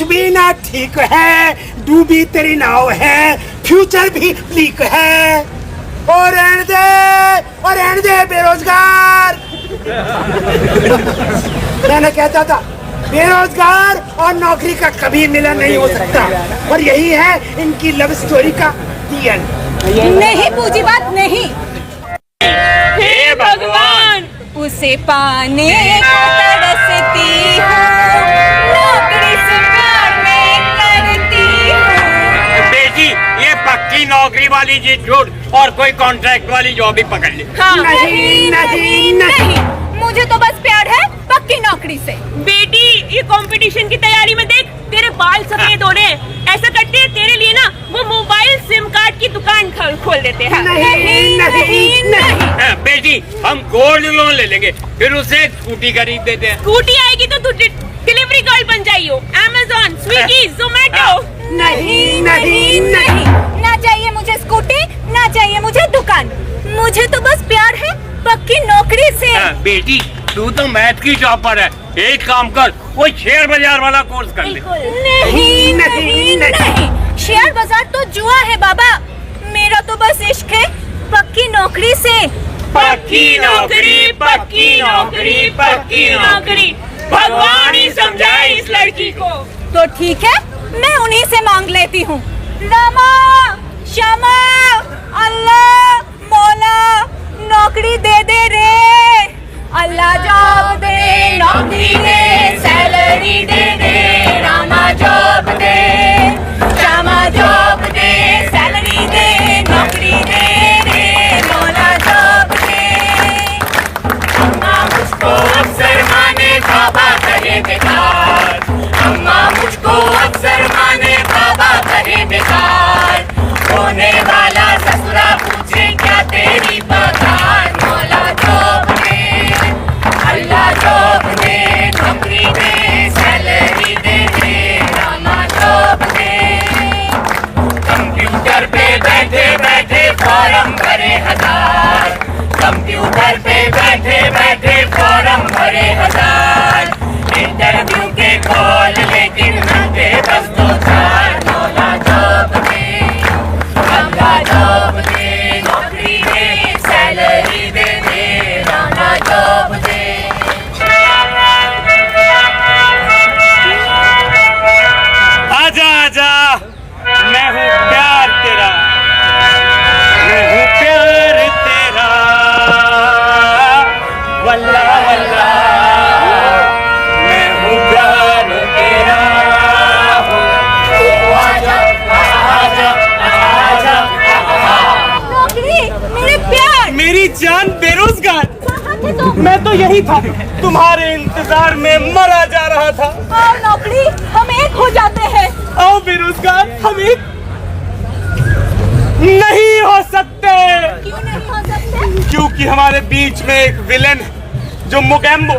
कुछ भी ना ठीक है, डूबी तेरी नाव है, फ्यूचर भी लीक है। और रहने दे बेरोजगार। मैंने कहता था बेरोजगार और नौकरी का कभी मिलन नहीं हो सकता, और यही है इनकी लव स्टोरी का एंड। नहीं पूजी बात नहीं। हे भगवान, उसे पाने को तरसती हूँ, नौकरी से प्यार में करती हूँ। बेटी ये पक्की नौकरी वाली जी छोड़ और कोई कॉन्ट्रैक्ट वाली जॉब ही पकड़ ले। हाँ। नहीं। मुझे तो बस प्यार है पक्की नौकरी से। बेटी ये कंपटीशन की तैयारी में देख तेरे बाल सफेद हो रहे हैं। ऐसा करते हैं तेरे लिए ना वो मोबाइल सिम कार्ड की दुकान खोल देते हैं। नहीं। बेटी हम गोल्ड लोन ले लेंगे, फिर उसे स्कूटी खरीद देते हैं। स्कूटी आएगी तो तू डिलीवरी गर्ल बन जाइयो, अमेज़न, स्विगी, जोमेटो। नहीं। ना चाहिए मुझे स्कूटी, ना चाहिए मुझे दुकान, मुझे तो बस प्यार है पक्की नौकरी से। बेटी तू तो मैथ की टॉपर है, एक काम कर वो शेयर बाजार वाला कोर्स कर ले। नहीं। शेयर बाजार तो जुआ है बाबा, मेरा तो बस इश्क है पक्की नौकरी से। पक्की नौकरी, पक्की नौकरी, पक्की नौकरी, भगवान ही समझाए इस लड़की को। तो ठीक है मैं उन्हीं से मांग लेती हूँ। रामा, श्यामा, अल्लाह, मौला, नौकरी दे दे रे। अल्लाह जॉब दे, नौकरी दे, सैलरी दे दे। रामा जॉब दे, श्यामा जॉब दे, सैलरी दे, नौकरी दे दे। मौला जॉब दे। अम्मा मुझको अक्सर माने बाबा करे बेकार, अम्मा मुझको अक्सर माने बाबा करे बेकार। होने वाला ससुरा पूछे क्या तेरी पगार। मौला जॉब दे, अल्लाह जॉब दे, नौकरी दे, सैलरी दे दे। रामा जॉब दे। कंप्यूटर पे बैठे बैठे फॉर्म भरे हजार, कंप्यूटर पे बैठे बैठे फॉर्म भरे हजार। इंटरव्यू के कॉल लेकिन मिलते बस दो चार। मौला जॉब दे, अल्लाह जॉब दे, नौकरी दे, सैलरी दे दे। रामा जॉब दे। आजा आजा, मैं हूँ प्यार तेरा, मैं हूँ प्यार तेरा। वल्ला वल्ला, मैं हूँ प्यार तेरा। आजा आजा आजा। नौकरी, मेरे प्यार, मेरी जान बेरोजगार, कहाँ थे तुम? मैं तो यही था, तुम्हारे इंतजार में मरा जा रहा था। और नौकरी, हम एक हो जाते हैं। आओ बेरोजगार, हम एक नहीं हो सकते, क्यों नहीं हो सकते? क्योंकि हमारे बीच में एक विलेन है जो मुगैम्बो,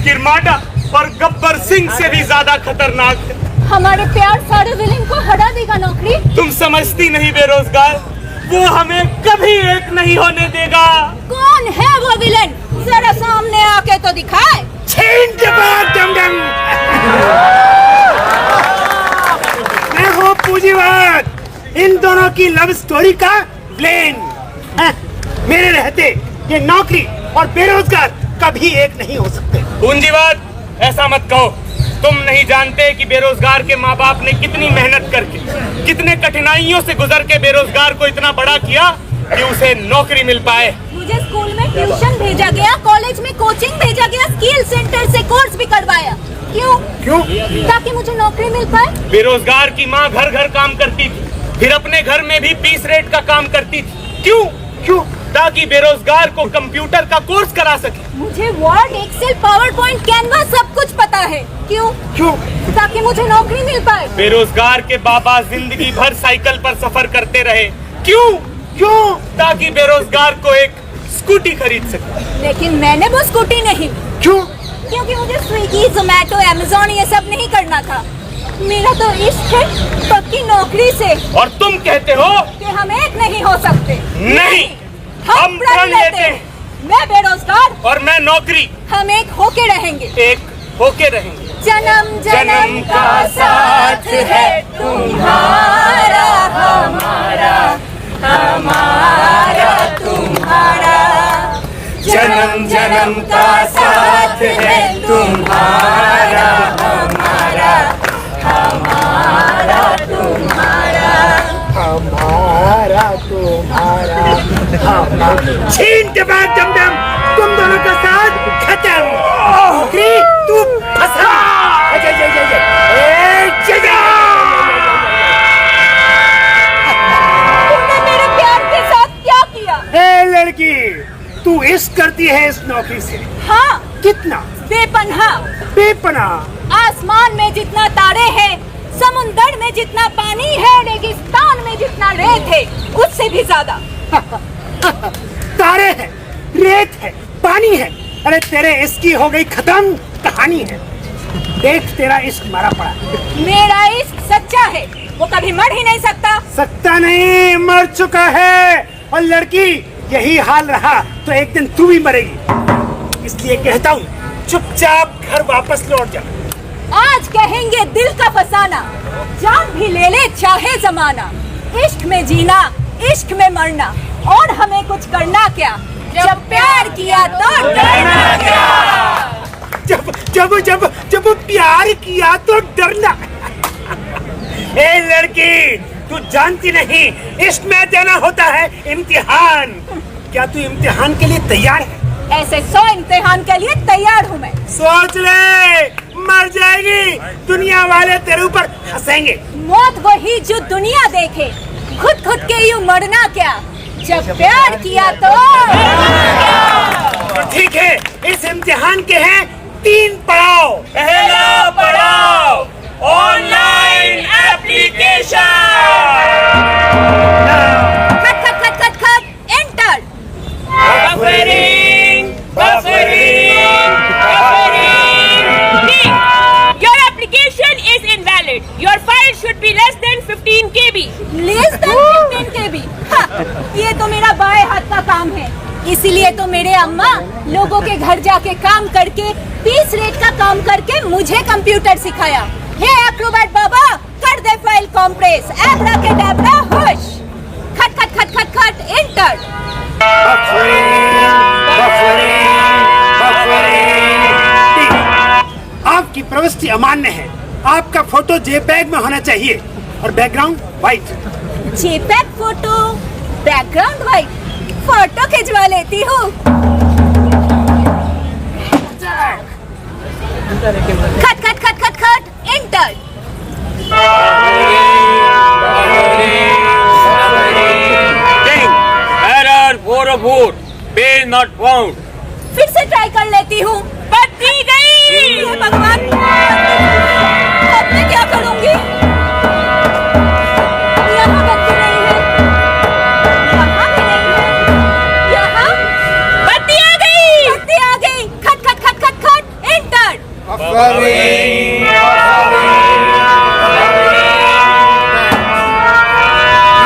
किरमाडा और गब्बर सिंह से भी ज्यादा खतरनाक है। हमारे प्यार सारे विलेन को हरा देगा। नौकरी, तुम समझती नहीं बेरोजगार, वो हमें कभी एक नहीं होने देगा। कौन है वो विलेन? जरा सामने आके तो दिखाए। मैं हूँ पूंजीवाद, इन दोनों की लव स्टोरी का ब्लेन। मेरे रहते ये नौकरी और बेरोजगार कभी एक नहीं हो सकते। पूंजीवाद ऐसा मत कहो, तुम नहीं जानते कि बेरोजगार के माँ बाप ने कितनी मेहनत करके, कितने कठिनाइयों से गुजर के बेरोजगार को इतना बड़ा किया कि उसे नौकरी मिल पाए। मुझे स्कूल में ट्यूशन भेजा गया, कॉलेज में कोचिंग भेजा गया, स्किल सेंटर से कोर्स भी करवाया। क्यों? ताकि मुझे नौकरी मिल पाए। बेरोजगार की माँ घर घर काम करती थी, फिर अपने घर में भी पीस रेट का काम करती थी। क्यों? ताकि बेरोजगार को कंप्यूटर का कोर्स करा सके। मुझे Word, Excel, PowerPoint, Canva सब कुछ पता है। क्यों? ताकि मुझे नौकरी मिल पाए। बेरोजगार के बाबा जिंदगी भर साइकिल पर सफर करते रहे। क्यों? ताकि बेरोजगार को एक स्कूटी खरीद सके। लेकिन मैंने वो स्कूटी नहीं। क्योंकि मुझे स्विगी, जोमेटो, अमेज़न ये सब नहीं करना था। मेरा तो इश्क है पक्की नौकरी से। और तुम कहते हो कि हम एक नहीं हो सकते। नहीं, हम प्रण लेते हैं। मैं बेरोजगार और मैं नौकरी, हम एक होके रहेंगे। एक होके रहेंगे। जन्म जन्म का साथ है तुम्हारा हमारा, हमारा तुम्हारा। जन्म जन्म का साथ है तुम्हारा, हमारा हमारा तुम्हारा। हमारा तुम्हारा हमारा। छीन के बाद दमदम तुम दोनों का साथ खत्म। नौकरी तू फंसा। जय जय जय जय जय जय। तुमने मेरे प्यार के साथ क्या किया? ए लड़की, तू इश्क करती है इस नौकरी से? हाँ, कितना? बेपनाह। बेपनाह। आसमान में जितना तारे हैं, समुंदर में जितना पानी है, रेगिस्तान में जितना रेत है, उससे भी ज्यादा। तारे हैं, रेत है, पानी है। अरे तेरे इश्क की हो गई खत्म कहानी है। देख तेरा इश्क मरा पड़ा। मेरा इश्क सच्चा है, वो कभी मर ही नहीं सकता। सकता नहीं, मर चुका है। और लड़की, यही हाल रहा तो एक दिन तू भी मरेगी। इसलिए कहता हूँ चुपचाप घर वापस लौट जा। आज कहेंगे दिल का फसाना, जान भी ले ले चाहे जमाना। इश्क में जीना, इश्क में मरना, और हमें कुछ करना क्या? जब प्यार किया तो डरना क्या? जब जब जब जब प्यार किया तो डरना। ए लड़की, तू जानती नहीं इश्क में देना होता है इम्तिहान। क्या तू इम्तिहान के लिए तैयार है? ऐसे 100 इम्तिहान के लिए तैयार हूँ मैं। सोच ले, मर जाएगी, दुनिया वाले तेरे ऊपर हंसेंगे। मौत वही जो दुनिया देखे, खुद के यूं मरना क्या? जब प्यार किया तो तो ठीक है, इस इम्तिहान के हैं 3 पड़ाव। पहला पड़ाव, ऑनलाइन एप्लीकेशन। खट खट खट खट खट, enter. Buffering, buffering, buffering. Your application is invalid. Your file should be less than 15 KB. Less than 15 KB। ये तो मेरा बाएं हाथ का काम है, इसीलिए तो मेरे अम्मा लोगों के घर जाके काम करके 20 रेट का काम करके मुझे कंप्यूटर सिखाया। हे एक्रोबैट बाबा, कर दे फाइल कॉम्प्रेस, एब्राकेडाब्रा हुश। खट खट खट खट खट, एंटर। आपकी प्रविष्टि अमान्य है। आपका फोटो जेपैग में होना चाहिए और background white. JPEG photo, background white. Photo खिंचवा लेती हूँ। खट खट खट खट खट, enter. Error 404, page not found. फिर से ट्राई कर लेती हूँ। बत्ती गई। हे भगवान, अब मैं क्या करूँगी? यहाँ बत्ती नहीं है, यहाँ भी नहीं है, यहाँ बत्ती आ गई। बत्ती आ गई। खट खट खट खट खट, enter.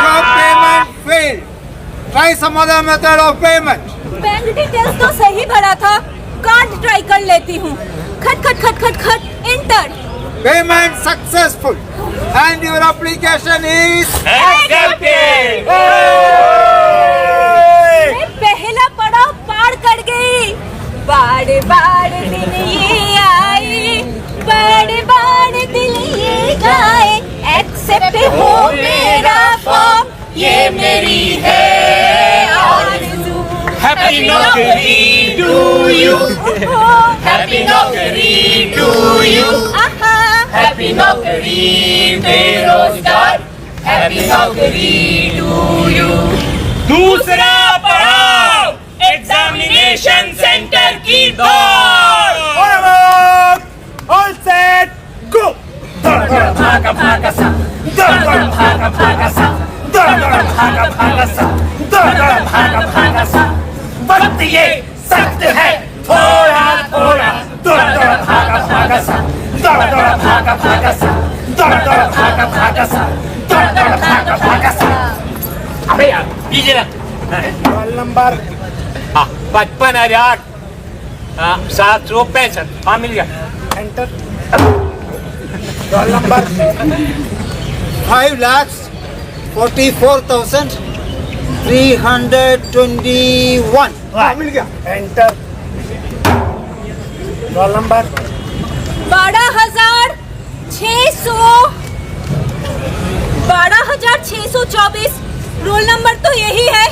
Your payment failed. Try some other method of payment. Bank details तो सही भरा था, कार्ड ट्राई कर लेती हूँ। खट खट खट खट खट, enter. Payment successful. And your application is Accepted. मैं पहला पड़ाव पार कर गई। बार बार दिन ये आए, बार बार दिल ये गाए, एक्सेप्ट हो मेरा फॉर्म, ये मेरी है आरज़ू। Happy Nokri to you. Happy Nokri to you. आहा, Happy Nokri बेरोजगार. Happy Nokri to you. दूसरा पड़ाव, एग्जामिनेशन सेंटर की दौड़. All set, go. भागा भागा सा, भागा भागा भागा सा, भागा भागा भागा सा, भागा भागा भागा सा. वक्त ये सख्त है, थोड़ा थोड़ा, दौड़ दौड़ भागा भागा सा, दौड़ दौड़ भागा भागा सा, दौड़ दौड़ भागा भागा सा, दौड़ दौड़ भागा भागा सा. अबे यार, लीजिए ना. Roll number 55,765. हाँ, मिल गया. एंटर। Roll number 5,44,321. मिल गया। Enter. Roll number 12,624। Roll number तो यही है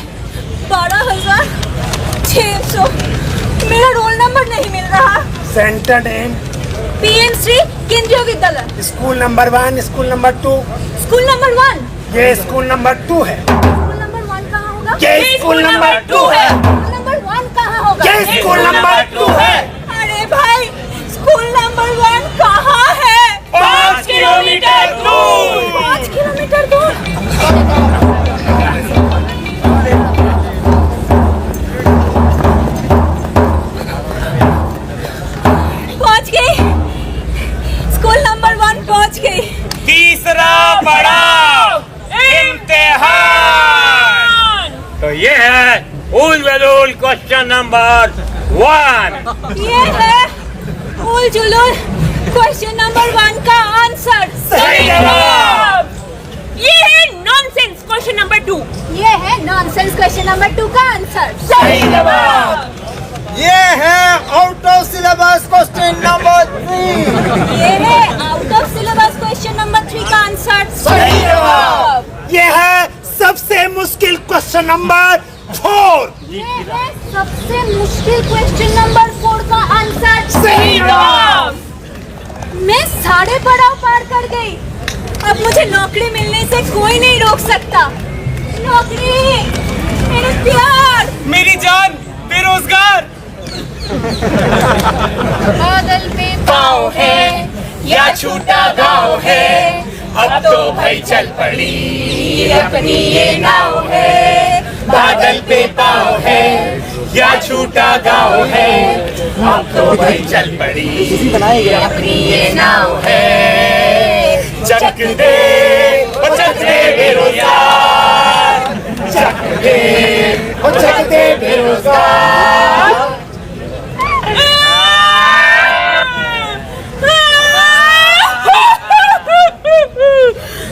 12,600। मेरा रोल नंबर नहीं मिल रहा। सेंटर नेम पीएम श्री केंद्रीय विद्यालय। School number 1, school number 2। School number 1। ये स्कूल नंबर 2 है। स्कूल नंबर 1 कहाँ होगा? ये स्कूल नंबर 2 है। स्कूल नंबर 1 कहाँ होगा? ये स्कूल नंबर 2 है। अरे भाई स्कूल नंबर 1 कहाँ है? 5 किलोमीटर दूर। 5 किलोमीटर दूर। पहुंच गई। स्कूल नंबर 1 पहुंच गई। तीसरा पड़ाव इम्तिहान। तो ये है उल बदुल क्वेश्चन नंबर 1। ये है उल जुलूल क्वेश्चन नंबर 1 का आंसर। सही जवाब। ये है नॉनसेंस क्वेश्चन नंबर 2। ये है नॉनसेंस क्वेश्चन नंबर 2 का आंसर। सही जवाब। ये है out of syllabus question number 3. ये है out of syllabus question number 3 का आंसर। सही जवाब। ये है सबसे मुश्किल क्वेश्चन नंबर 4। ये है सबसे मुश्किल क्वेश्चन नंबर 4 का आंसर। सही जवाब। मैं सारे पड़ाव पार कर गई। अब मुझे नौकरी मिलने से कोई नहीं रोक सकता। नौकरी, मेरे प्यार। मेरी जान, बेरोजगार। बादल पे पाँव है या छूटा गाँव है, अब तो भाई चल पड़ी अपनी ये नाव है। बादल पे पाँव है या छूटा गाँव है, अब तो भाई चल पड़ी अपनी ये नाव है। चक दे बेरोजगार, चक दे बेरोजगार।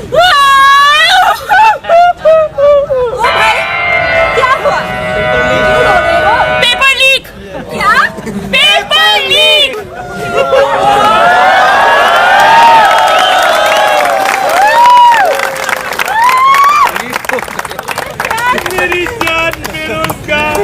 ओ भाई, क्या हुआ? क्यों रो रहे हो? Paper leak. क्या? Paper leak. मेरी जान बेरोजगार।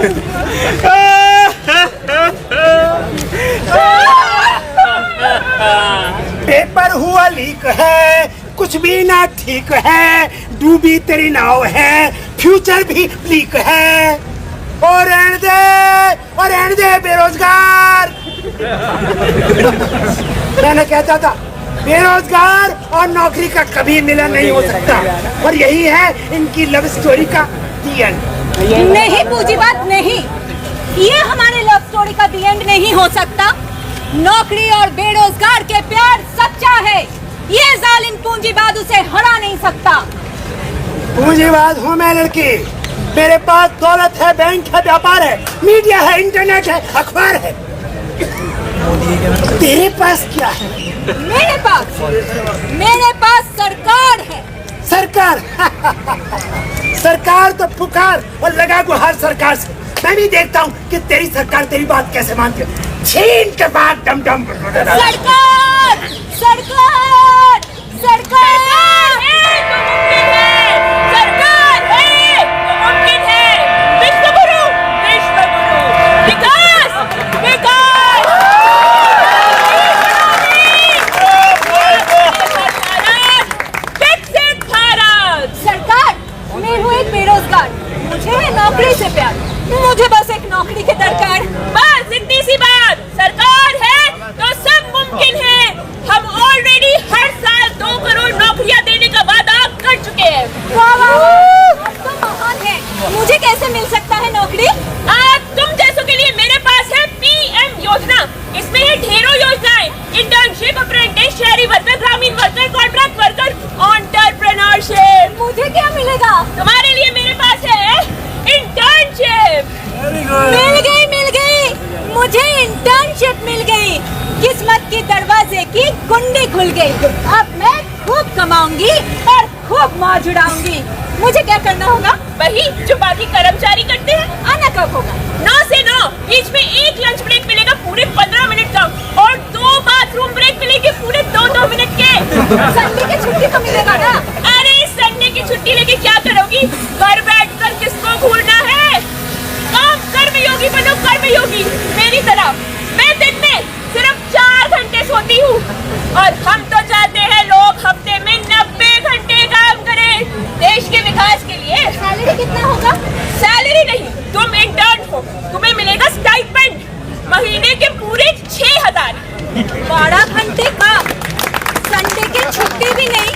पेपर हुआ लीक है, कुछ भी ना ठीक है, डूबी तेरी नाव है, फ्यूचर भी लीक है। और रहने दे बेरोजगार। मैंने कहता था बेरोजगार और नौकरी का कभी मिलन नहीं हो सकता, और यही है इनकी लव स्टोरी का दी एंड। नहीं पूंजीवाद नहीं, ये हमारे लव स्टोरी का दी एंड नहीं हो सकता। नौकरी और बेरोजगार के प्यार सच्चा है। ये जालिम पूंजीवाद उसे हरा नहीं सकता। पूंजीवाद हूँ मैं लड़की, मेरे पास दौलत है, बैंक है, व्यापार है, मीडिया है, इंटरनेट है, अखबार है। तेरे पास क्या है? मेरे पास सरकार है। सरकार। सरकार तो पुकार और लगा गुहार सरकार से। मैं भी देखता हूँ कि तेरी सरकार तेरी बात कैसे मानती है। छीन के बाद डम डम। सरकार, सरकार, सरकार है तो मुमकिन है, सरकार है तो मुमकिन है। विश्वगुरु, विश्वगुरु, विकास, विकास। विकसित भारत। सरकार, मैं हूँ एक बेरोजगार, मुझे है नौकरी से प्यार, मुझे बस एक नौकरी की दरकार। बस इतनी सी बात। सरकार है तो सब मुमकिन है। हम ऑलरेडी हर साल 2 करोड़ नौकरियां देने का वादा कर चुके हैं। वाह वाह, आप तो महान हैं। मुझे कैसे मिल सकता है नौकरी? तुम जैसों के लिए मेरे पास है PM योजना। इसमें है ढेरों योजनाएं, इंटर्नशिप, अप्रेंटिस, शहरी वर्कर, ग्रामीण वर्कर, कॉन्ट्रैक्ट वर्कर, एंटरप्रेन्योरशिप। मुझे क्या मिलेगा? तुम्हारे लिए मेरे पास है इंटर्नशिप। मिल गई, मुझे इंटर्नशिप मिल गई। किस्मत के दरवाजे की कुंडी खुल गई। अब मैं खूब कमाऊंगी और खूब मौज उड़ाऊंगी। मुझे क्या करना होगा? वही जो बाकी कर्मचारी करते हैं। आना कब होगा? 9 से 9, बीच में एक लंच ब्रेक मिलेगा पूरे 15 मिनट का, और 2 बाथरूम ब्रेक मिलेंगे पूरे 2-2 मिनट के। संडे की छुट्टी तो मिलेगा ना? अरे संडे की छुट्टी लेके क्या करोगी? घर बैठकर किसको घूरना है? काम कर्मयोगी बनो, कर्मयोगी मेरी तरह। मैं दिन में सिर्फ 4 घंटे सोती हूँ, और हम तो चाहते हैं लोग हफ्ते में 90 घंटे काम करें देश के विकास के लिए। सैलरी कितना होगा? सैलरी नहीं, तुम इंटर्न हो, तुम्हें मिलेगा स्टाइपेंड महीने के पूरे 6000। 12 घंटे काम, संडे की छुट्टी भी नहीं,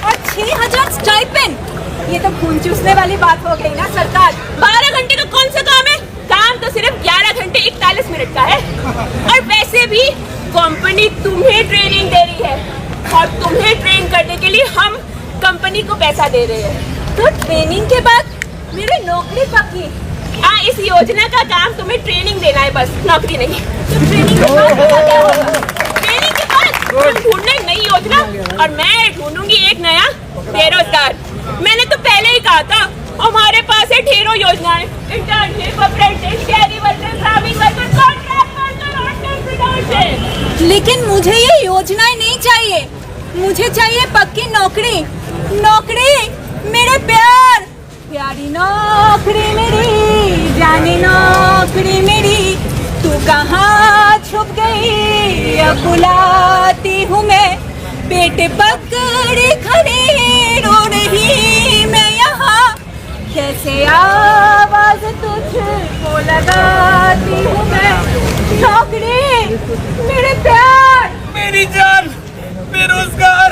और 6000 स्टाइपेंड। ये तो खून चूसने वाली बात हो गई ना सरकार। 12 घंटे का कौन सा काम है? काम तो सिर्फ 11 घंटे 41 मिनट का है। और वैसे भी कंपनी तुम्हें ट्रेनिंग दे रही है, और तुम्हें ट्रेन करने के लिए हम कंपनी को पैसा दे रहे हैं। तो ट्रेनिंग के बाद मेरी नौकरी पक्की। हाँ, इस योजना का काम तुम्हें ट्रेनिंग देना है, बस नौकरी नहीं। तो ट्रेनिंग के बाद क्या होगा? ट्रेनिंग के बाद तुम ढूंढना एक नई योजना, और मैं ढूंढूंगी एक नया बेरोजगार। मैंने तो पहले ही कहा था, हमारे पास है ढेरों योजनाएं, इंटर्नशिप, अप्रेंटिस, शहरी वर्कर, ग्रामीण वर्कर, कॉन्ट्रैक्ट वर्कर, एंटरप्रेन्योरशिप। लेकिन मुझे ये योजनाएं नहीं चाहिए। मुझे चाहिए पक्की नौकरी। नौकरी मेरे प्यार, प्यारी नौकरी मेरी, जानी नौकरी मेरी, तू कहाँ छुप गई? अब बुलाती हूँ मैं, पेट पकड़े खड़े रो रही मैं यहाँ, कैसे आवाज तुझको लगाती हूँ मैं। नौकरी मेरे प्यार, मेरी जान, बेरोजगार।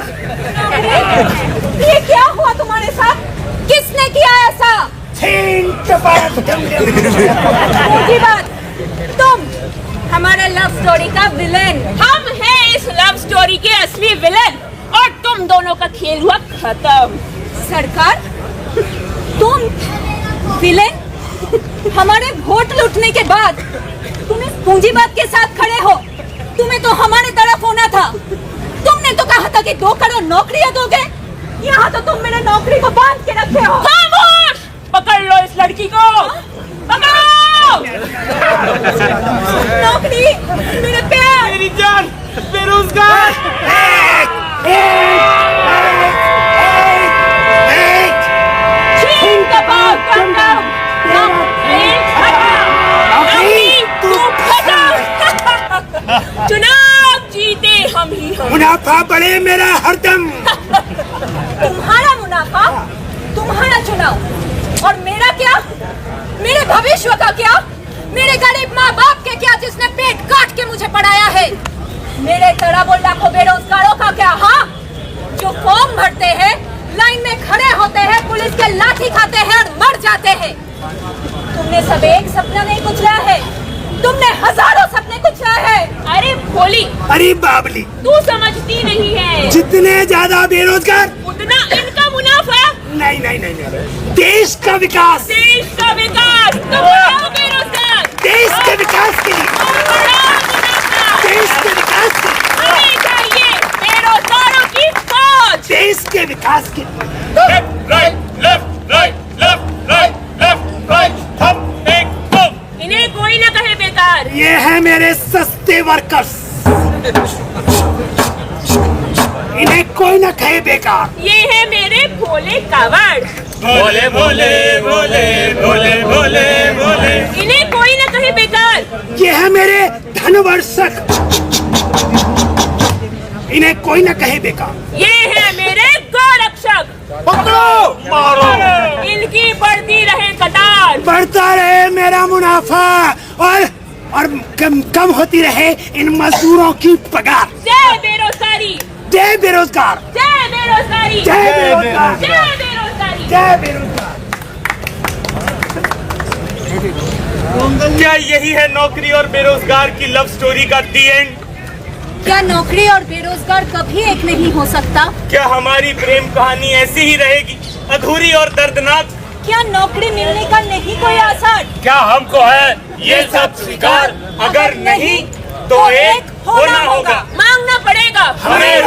ये क्या हुआ तुम्हारे साथ? किसने किया ऐसा? मुझे बात, तुम हमारे लव स्टोरी का विलेन। हम हैं इस लव स्टोरी के असली विलन, और तुम दोनों का खेल हुआ खत्म। सरकार, तुम विलेन? हमारे वोट लूटने के बाद तुम इस पूंजीवाद के साथ खड़े हो। तुम्हें तो हमारे तरफ होना था। तुमने तो कहा था कि 2 करोड़ नौकरियां दोगे। यहाँ तो तुम मेरे नौकरी को बांध के रखे हो। खामोश! पकड़ लो इस लड़की को, पकड़ो! नौकरी मेरे प्यार, मेरी जान, बेरोजगार। Think about come down. चुनाव जीते हम ही हम। मुनाफा बढ़े मेरा हरदम। तुम्हारा मुनाफा, तुम्हारा चुनाव, और मेरा क्या? मेरे भविष्य का क्या? मेरे गरीब माँ बाप के क्या, जिसने पेट काट के मुझे पढ़ाया है? मेरे तरह वो लाखों बेरोजगारों का क्या? हाँ, जो फॉर्म भरते हैं, लाइन में खड़े होते हैं, पुलिस के लाठी खाते हैं और मर जाते हैं। तुमने सब एक सपना नहीं कुचला है, तुमने हजारों सपने कुचला है। अरे भोली, अरे बाबली, तू समझती नहीं है। जितने ज्यादा बेरोजगार, उतना इनका मुनाफा। नहीं नहीं नहीं नहीं, देश का विकास। देश का विकास। तुम बढ़ाओ बेरोजगार। देश के विकास के लिए, तुम बढ़ाओ मुनाफा। देश के विकास के लिए, हमें चाहिए बेरोजगारों की फौज। देश के विकास के लिए। Left right left right left right left right, हम एक दो। इन्हें कोई न कहे बेकार। ये है मेरे सस्ते वर्कर्स, इन्हें कोई न कहे बेकार। ये है मेरे भोले कावड़। भोले भोले भोले भोले भोले भोले। इन्हें कोई न कहे बेकार। ये है मेरे धनवर्षक, इन्हें कोई न कहे बेकार। ये है मेरे गोरक्षक। पकड़ो मारो। इनकी बढ़ती रहे कतार। बढ़ता रहे मेरा मुनाफा, और कम होती रहे इन मजदूरों की पगार। जय बेरोजगारी। जय बेरोजगार। जय बेरोजगारी। जय बेरोजगार। जय बेरोजगारी। जय बेरोजगार। क्या यही है नौकरी और बेरोजगार की लव स्टोरी का दी एंड? क्या नौकरी और बेरोजगार कभी एक नहीं हो सकता? क्या हमारी प्रेम कहानी ऐसी ही रहेगी, अधूरी और दर्दनाक? क्या नौकरी मिलने का नहीं कोई आसार? क्या हमको है ये सब स्वीकार? अगर नहीं तो एक होना होगा। मांगना पड़ेगा हमें